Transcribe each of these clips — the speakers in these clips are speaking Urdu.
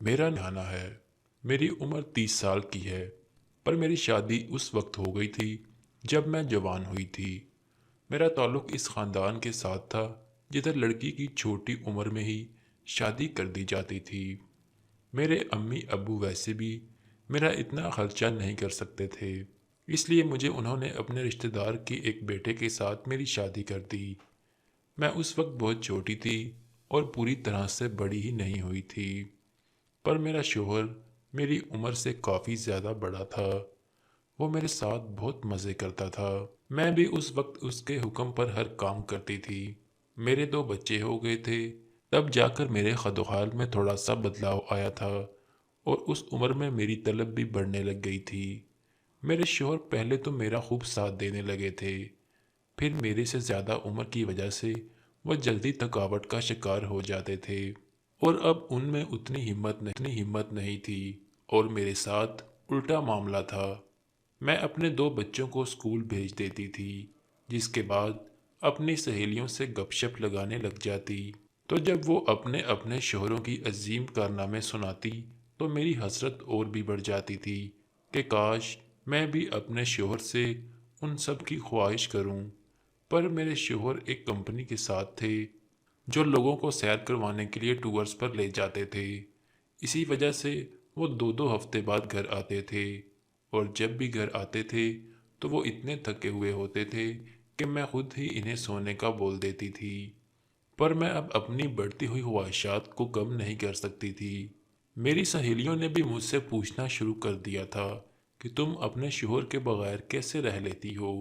میرا نانا ہے۔ میری عمر 30 سال کی ہے، پر میری شادی اس وقت ہو گئی تھی جب میں جوان ہوئی تھی۔ میرا تعلق اس خاندان کے ساتھ تھا جدھر لڑکی کی چھوٹی عمر میں ہی شادی کر دی جاتی تھی۔ میرے امی ابو ویسے بھی میرا اتنا خرچہ نہیں کر سکتے تھے، اس لیے مجھے انہوں نے اپنے رشتہ دار کے ایک بیٹے کے ساتھ میری شادی کر دی۔ میں اس وقت بہت چھوٹی تھی اور پوری طرح سے بڑی ہی نہیں ہوئی تھی، پر میرا شوہر میری عمر سے کافی زیادہ بڑا تھا۔ وہ میرے ساتھ بہت مزے کرتا تھا، میں بھی اس وقت اس کے حکم پر ہر کام کرتی تھی۔ میرے 2 بچے ہو گئے تھے، تب جا کر میرے خد و خال میں تھوڑا سا بدلاؤ آیا تھا، اور اس عمر میں میری طلب بھی بڑھنے لگ گئی تھی۔ میرے شوہر پہلے تو میرا خوب ساتھ دینے لگے تھے، پھر میرے سے زیادہ عمر کی وجہ سے وہ جلدی تھکاوٹ کا شکار ہو جاتے تھے، اور اب ان میں اتنی ہمت نہیں تھی، اور میرے ساتھ الٹا معاملہ تھا۔ میں اپنے 2 بچوں کو اسکول بھیج دیتی تھی، جس کے بعد اپنی سہیلیوں سے گپ شپ لگانے لگ جاتی۔ تو جب وہ اپنے اپنے شوہروں کی عظیم کارنامے سناتی تو میری حسرت اور بھی بڑھ جاتی تھی کہ کاش میں بھی اپنے شوہر سے ان سب کی خواہش کروں۔ پر میرے شوہر ایک کمپنی کے ساتھ تھے جو لوگوں کو سیر کروانے کے لیے ٹورز پر لے جاتے تھے، اسی وجہ سے وہ 2 ہفتے بعد گھر آتے تھے، اور جب بھی گھر آتے تھے تو وہ اتنے تھکے ہوئے ہوتے تھے کہ میں خود ہی انہیں سونے کا بول دیتی تھی۔ پر میں اب اپنی بڑھتی ہوئی خواہشات کو کم نہیں کر سکتی تھی۔ میری سہیلیوں نے بھی مجھ سے پوچھنا شروع کر دیا تھا کہ تم اپنے شوہر کے بغیر کیسے رہ لیتی ہو؟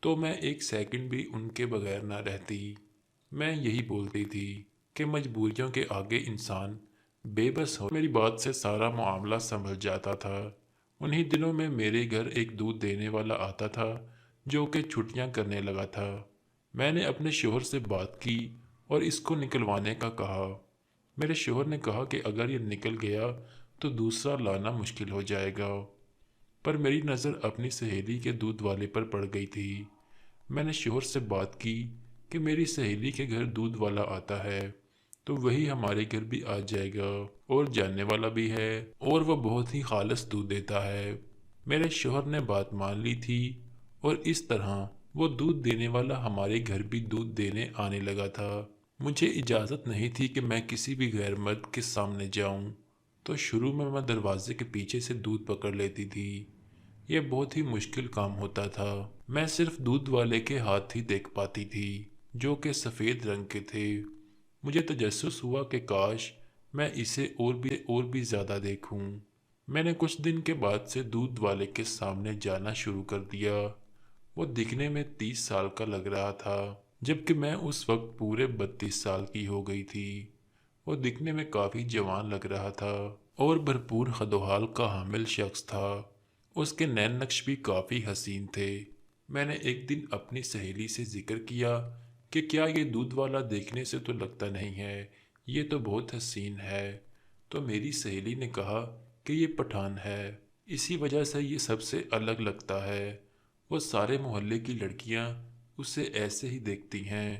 تو میں ایک سیکنڈ بھی ان کے بغیر نہ رہتی۔ میں یہی بولتی تھی کہ مجبوریوں کے آگے انسان بے بس ہو۔ میری بات سے سارا معاملہ سنبھل جاتا تھا۔ انہی دنوں میں میرے گھر ایک دودھ دینے والا آتا تھا جو کہ چھٹیاں کرنے لگا تھا۔ میں نے اپنے شوہر سے بات کی اور اس کو نکلوانے کا کہا۔ میرے شوہر نے کہا کہ اگر یہ نکل گیا تو دوسرا لانا مشکل ہو جائے گا، پر میری نظر اپنی سہیلی کے دودھ والے پر پڑ گئی تھی۔ میں نے شوہر سے بات کی کہ میری سہیلی کے گھر دودھ والا آتا ہے تو وہی ہمارے گھر بھی آ جائے گا، اور جاننے والا بھی ہے، اور وہ بہت ہی خالص دودھ دیتا ہے۔ میرے شوہر نے بات مان لی تھی، اور اس طرح وہ دودھ دینے والا ہمارے گھر بھی دودھ دینے آنے لگا تھا۔ مجھے اجازت نہیں تھی کہ میں کسی بھی غیر مرد کے سامنے جاؤں، تو شروع میں دروازے کے پیچھے سے دودھ پکڑ لیتی تھی۔ یہ بہت ہی مشکل کام ہوتا تھا۔ میں صرف دودھ والے کے ہاتھ ہی دیکھ پاتی تھی جو کہ سفید رنگ کے تھے۔ مجھے تجسس ہوا کہ کاش میں اسے اور بھی زیادہ دیکھوں۔ میں نے کچھ دن کے بعد سے دودھ والے کے سامنے جانا شروع کر دیا۔ وہ دکھنے میں 30 سال کا لگ رہا تھا، جبکہ میں اس وقت پورے 32 سال کی ہو گئی تھی۔ وہ دکھنے میں کافی جوان لگ رہا تھا اور بھرپور خد و خال کا حامل شخص تھا۔ اس کے نین نقش بھی کافی حسین تھے۔ میں نے ایک دن اپنی سہیلی سے ذکر کیا کہ کیا یہ دودھ والا دیکھنے سے تو لگتا نہیں ہے، یہ تو بہت حسین ہے۔ تو میری سہیلی نے کہا کہ یہ پٹھان ہے، اسی وجہ سے یہ سب سے الگ لگتا ہے۔ وہ سارے محلے کی لڑکیاں اسے ایسے ہی دیکھتی ہیں،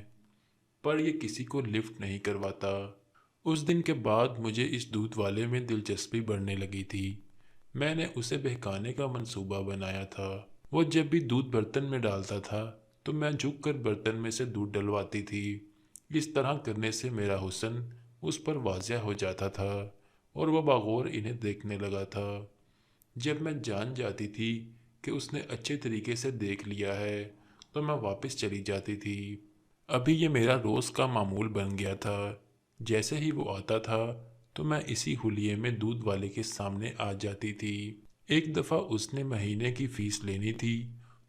پر یہ کسی کو لفٹ نہیں کرواتا۔ اس دن کے بعد مجھے اس دودھ والے میں دلچسپی بڑھنے لگی تھی۔ میں نے اسے بہکانے کا منصوبہ بنایا تھا۔ وہ جب بھی دودھ برتن میں ڈالتا تھا تو میں جھک کر برتن میں سے دودھ ڈلواتی تھی۔ اس طرح کرنے سے میرا حسن اس پر واضح ہو جاتا تھا، اور وہ بغور انہیں دیکھنے لگا تھا۔ جب میں جان جاتی تھی کہ اس نے اچھے طریقے سے دیکھ لیا ہے تو میں واپس چلی جاتی تھی۔ ابھی یہ میرا روز کا معمول بن گیا تھا۔ جیسے ہی وہ آتا تھا تو میں اسی حلیے میں دودھ والے کے سامنے آ جاتی تھی۔ ایک دفعہ اس نے مہینے کی فیس لینی تھی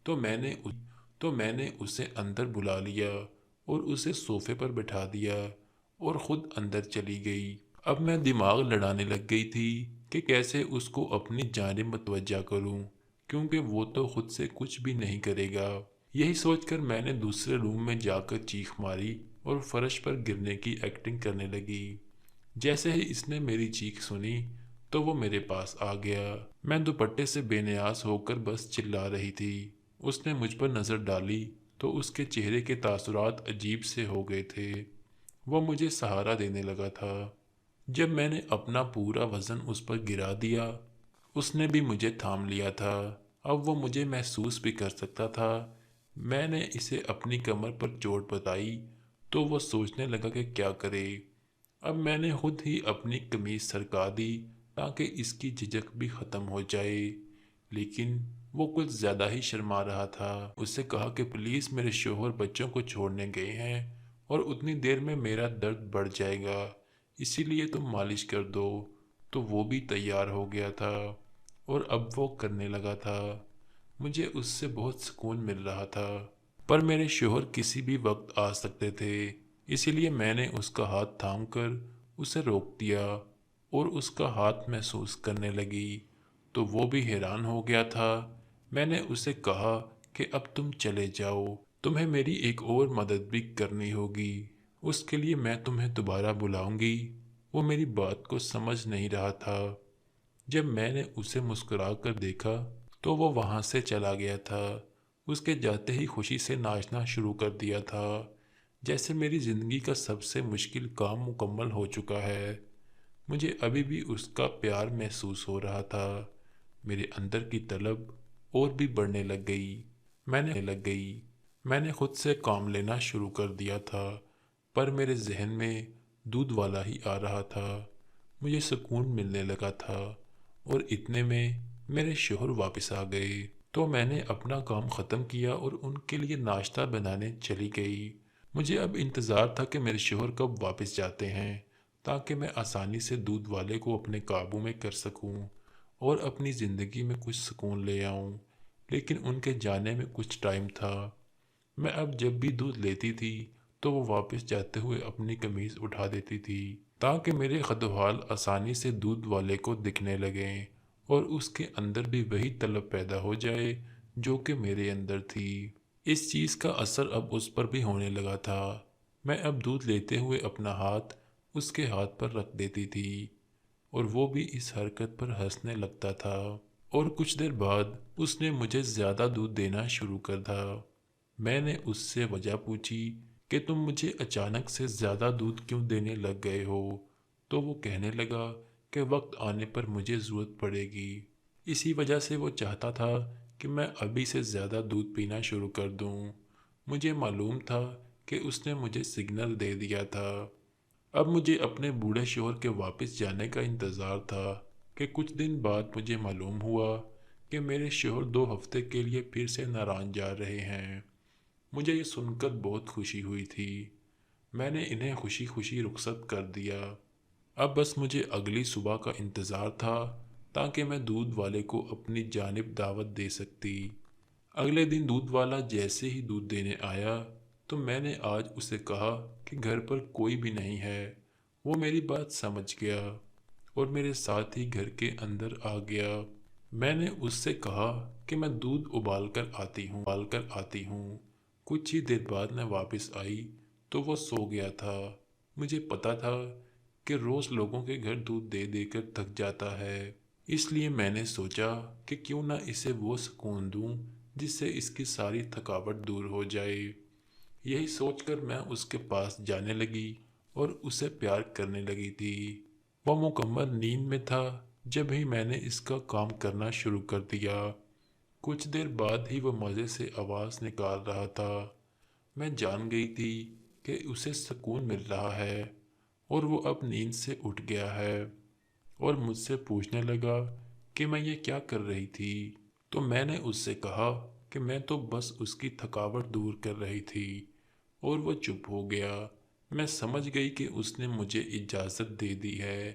تو میں نے اسے اندر بلا لیا اور اسے صوفے پر بٹھا دیا اور خود اندر چلی گئی۔ اب میں دماغ لڑانے لگ گئی تھی کہ کیسے اس کو اپنی جانب متوجہ کروں، کیونکہ وہ تو خود سے کچھ بھی نہیں کرے گا۔ یہی سوچ کر میں نے دوسرے روم میں جا کر چیخ ماری اور فرش پر گرنے کی ایکٹنگ کرنے لگی۔ جیسے ہی اس نے میری چیخ سنی تو وہ میرے پاس آ گیا۔ میں دوپٹے سے بے نیاز ہو کر بس چلا رہی تھی۔ اس نے مجھ پر نظر ڈالی تو اس کے چہرے کے تاثرات عجیب سے ہو گئے تھے۔ وہ مجھے سہارا دینے لگا تھا۔ جب میں نے اپنا پورا وزن اس پر گرا دیا، اس نے بھی مجھے تھام لیا تھا۔ اب وہ مجھے محسوس بھی کر سکتا تھا۔ میں نے اسے اپنی کمر پر چوٹ بتائی تو وہ سوچنے لگا کہ کیا کرے۔ اب میں نے خود ہی اپنی قمیض سرکا دی تاکہ اس کی جھجک بھی ختم ہو جائے، لیکن وہ کچھ زیادہ ہی شرما رہا تھا۔ اس سے کہا کہ پلیز میرے شوہر بچوں کو چھوڑنے گئے ہیں اور اتنی دیر میں میرا درد بڑھ جائے گا، اسی لیے تم مالش کر دو۔ تو وہ بھی تیار ہو گیا تھا اور اب وہ کرنے لگا تھا۔ مجھے اس سے بہت سکون مل رہا تھا، پر میرے شوہر کسی بھی وقت آ سکتے تھے، اسی لیے میں نے اس کا ہاتھ تھام کر اسے روک دیا اور اس کا ہاتھ محسوس کرنے لگی تو وہ بھی حیران ہو گیا تھا۔ میں نے اسے کہا کہ اب تم چلے جاؤ، تمہیں میری ایک اور مدد بھی کرنی ہوگی، اس کے لیے میں تمہیں دوبارہ بلاؤں گی۔ وہ میری بات کو سمجھ نہیں رہا تھا۔ جب میں نے اسے مسکرا کر دیکھا تو وہ وہاں سے چلا گیا تھا۔ اس کے جاتے ہی خوشی سے ناچنا شروع کر دیا تھا، جیسے میری زندگی کا سب سے مشکل کام مکمل ہو چکا ہے۔ مجھے ابھی بھی اس کا پیار محسوس ہو رہا تھا۔ میرے اندر کی طلب اور بھی بڑھنے لگ گئی۔ میں نے خود سے کام لینا شروع کر دیا تھا، پر میرے ذہن میں دودھ والا ہی آ رہا تھا۔ مجھے سکون ملنے لگا تھا اور اتنے میں میرے شوہر واپس آ گئے تو میں نے اپنا کام ختم کیا اور ان کے لیے ناشتہ بنانے چلی گئی۔ مجھے اب انتظار تھا کہ میرے شوہر کب واپس جاتے ہیں تاکہ میں آسانی سے دودھ والے کو اپنے قابو میں کر سکوں اور اپنی زندگی میں کچھ سکون لے آؤں، لیکن ان کے جانے میں کچھ ٹائم تھا۔ میں اب جب بھی دودھ لیتی تھی تو وہ واپس جاتے ہوئے اپنی قمیض اٹھا دیتی تھی تاکہ میرے خدوحال آسانی سے دودھ والے کو دکھنے لگیں اور اس کے اندر بھی وہی طلب پیدا ہو جائے جو کہ میرے اندر تھی۔ اس چیز کا اثر اب اس پر بھی ہونے لگا تھا۔ میں اب دودھ لیتے ہوئے اپنا ہاتھ اس کے ہاتھ پر رکھ دیتی تھی اور وہ بھی اس حرکت پر ہنسنے لگتا تھا، اور کچھ دیر بعد اس نے مجھے زیادہ دودھ دینا شروع کر دیا۔ میں نے اس سے وجہ پوچھی کہ تم مجھے اچانک سے زیادہ دودھ کیوں دینے لگ گئے ہو؟ تو وہ کہنے لگا کہ وقت آنے پر مجھے ضرورت پڑے گی، اسی وجہ سے وہ چاہتا تھا کہ میں ابھی سے زیادہ دودھ پینا شروع کر دوں۔ مجھے معلوم تھا کہ اس نے مجھے سگنل دے دیا تھا۔ اب مجھے اپنے بوڑھے شوہر کے واپس جانے کا انتظار تھا کہ کچھ دن بعد مجھے معلوم ہوا کہ میرے شوہر 2 ہفتے کے لیے پھر سے ناران جا رہے ہیں۔ مجھے یہ سن کر بہت خوشی ہوئی تھی۔ میں نے انہیں خوشی خوشی رخصت کر دیا۔ اب بس مجھے اگلی صبح کا انتظار تھا تاکہ میں دودھ والے کو اپنی جانب دعوت دے سکتی۔ اگلے دن دودھ والا جیسے ہی دودھ دینے آیا تو میں نے آج اسے کہا کہ گھر پر کوئی بھی نہیں ہے۔ وہ میری بات سمجھ گیا اور میرے ساتھ ہی گھر کے اندر آ گیا۔ میں نے اس سے کہا کہ میں دودھ ابال کر آتی ہوں۔ کچھ ہی دیر بعد میں واپس آئی تو وہ سو گیا تھا۔ مجھے پتا تھا کہ روز لوگوں کے گھر دودھ دے دے کر تھک جاتا ہے، اس لیے میں نے سوچا کہ کیوں نہ اسے وہ سکون دوں جس سے اس کی ساری تھکاوٹ دور ہو جائے۔ یہی سوچ کر میں اس کے پاس جانے لگی اور اسے پیار کرنے لگی تھی۔ وہ مکمل نیند میں تھا جب ہی میں نے اس کا کام کرنا شروع کر دیا۔ کچھ دیر بعد ہی وہ مزے سے آواز نکال رہا تھا۔ میں جان گئی تھی کہ اسے سکون مل رہا ہے اور وہ اب نیند سے اٹھ گیا ہے، اور مجھ سے پوچھنے لگا کہ میں یہ کیا کر رہی تھی۔ تو میں نے اس سے کہا کہ میں تو بس اس کی تھکاوٹ دور کر رہی تھی، اور وہ چپ ہو گیا۔ میں سمجھ گئی کہ اس نے مجھے اجازت دے دی ہے،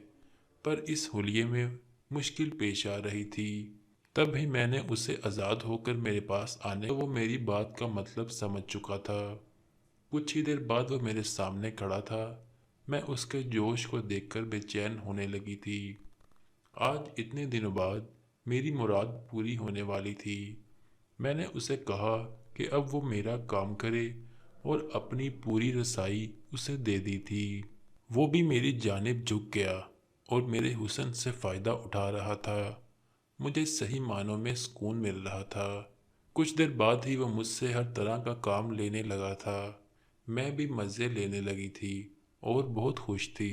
پر اس حلیے میں مشکل پیش آ رہی تھی۔ تب ہی میں نے اسے آزاد ہو کر میرے پاس آنے وہ میری بات کا مطلب سمجھ چکا تھا۔ کچھ ہی دیر بعد وہ میرے سامنے کھڑا تھا۔ میں اس کے جوش کو دیکھ کر بے چین ہونے لگی تھی۔ آج اتنے دنوں بعد میری مراد پوری ہونے والی تھی۔ میں نے اسے کہا کہ اب وہ میرا کام کرے اور اپنی پوری رسائی اسے دے دی تھی۔ وہ بھی میری جانب جھک گیا اور میرے حسن سے فائدہ اٹھا رہا تھا۔ مجھے صحیح معنوں میں سکون مل رہا تھا۔ کچھ دیر بعد ہی وہ مجھ سے ہر طرح کا کام لینے لگا تھا۔ میں بھی مزے لینے لگی تھی اور بہت خوش تھی۔